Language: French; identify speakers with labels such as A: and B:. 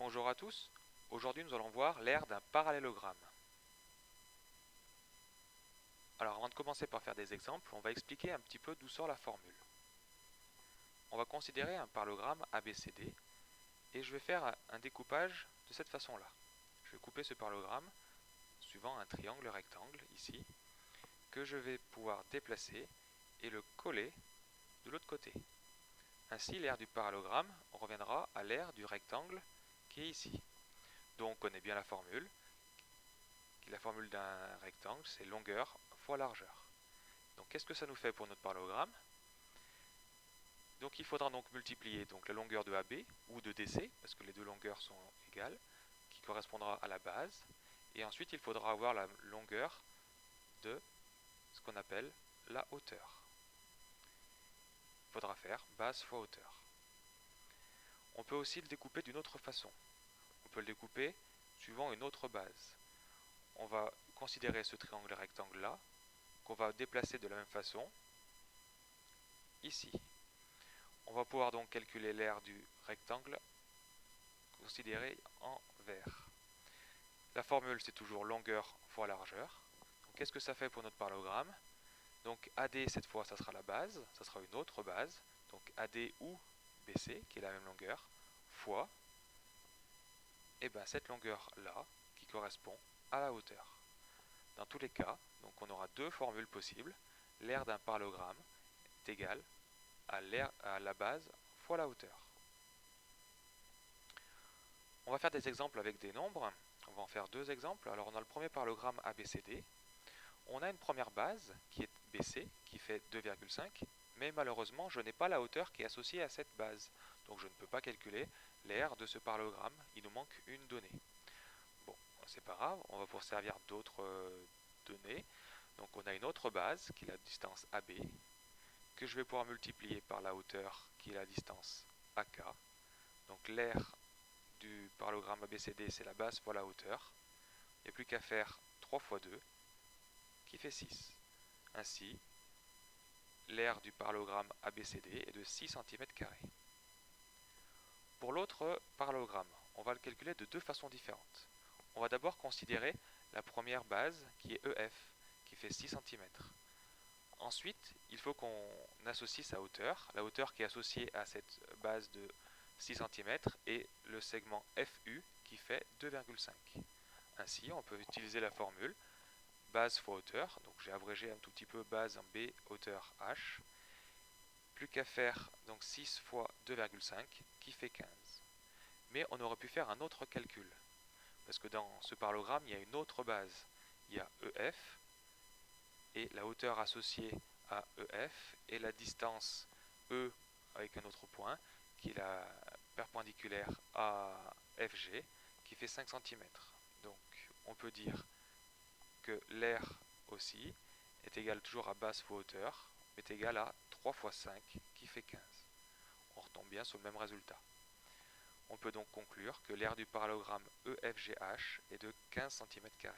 A: Bonjour à tous, aujourd'hui nous allons voir l'aire d'un parallélogramme. Alors avant de commencer par faire des exemples, on va expliquer un petit peu d'où sort la formule. On va considérer un parallélogramme ABCD et je vais faire un découpage de cette façon-là. Je vais couper ce parallélogramme suivant un triangle rectangle ici que je vais pouvoir déplacer et le coller de l'autre côté. Ainsi l'aire du parallélogramme reviendra à l'aire du rectangle qui est ici. Donc on connaît bien la formule. La formule d'un rectangle, c'est longueur fois largeur. Donc qu'est-ce que ça nous fait pour notre parallélogramme? Donc il faudra donc multiplier la longueur de AB ou de DC, parce que les deux longueurs sont égales, qui correspondra à la base. Et ensuite il faudra avoir la longueur de ce qu'on appelle la hauteur. Il faudra faire base fois hauteur. On peut aussi le découper d'une autre façon. On peut le découper suivant une autre base. On va considérer ce triangle rectangle là, qu'on va déplacer de la même façon, ici. On va pouvoir donc calculer l'aire du rectangle considéré en vert. La formule, c'est toujours longueur fois largeur. Qu'est-ce que ça fait pour notre parallélogramme? Donc AD, cette fois, ça sera la base, ça sera une autre base. Donc AD ou BC, qui est la même longueur, fois cette longueur-là, qui correspond à la hauteur. Dans tous les cas, donc on aura deux formules possibles. L'aire d'un parallélogramme est égale à la base fois la hauteur. On va faire des exemples avec des nombres. On va en faire deux exemples. Alors on a le premier parallélogramme ABCD. On a une première base qui est BC, qui fait 2,5, mais malheureusement je n'ai pas la hauteur qui est associée à cette base. Donc je ne peux pas calculer l'aire de ce parallélogramme. Il nous manque une donnée. Bon, c'est pas grave, on va pouvoir servir d'autres données. Donc on a une autre base qui est la distance AB, que je vais pouvoir multiplier par la hauteur qui est la distance AK. Donc l'aire du parallélogramme ABCD, c'est la base fois la hauteur. Il n'y a plus qu'à faire 3 fois 2, qui fait 6. Ainsi, l'aire du parallélogramme ABCD est de 6 cm². Pour l'autre parallélogramme, on va le calculer de deux façons différentes. On va d'abord considérer la première base, qui est EF, qui fait 6 cm. Ensuite, il faut qu'on associe sa hauteur. La hauteur qui est associée à cette base de 6 cm et le segment FU qui fait 2,5. Ainsi, on peut utiliser la formule base fois hauteur. Donc j'ai abrégé un tout petit peu base en B, hauteur H. Plus qu'à faire donc 6 fois 2,5 qui fait 15. Mais on aurait pu faire un autre calcul. Parce que dans ce parallélogramme, il y a une autre base. Il y a EF et la hauteur associée à EF et la distance E avec un autre point qui est la perpendiculaire à FG qui fait 5 cm. Donc on peut dire que l'aire aussi est égal toujours à base fois hauteur, est égal à 3 fois 5 qui fait 15. On retombe bien sur le même résultat. On peut donc conclure que l'aire du parallélogramme EFGH est de 15 cm².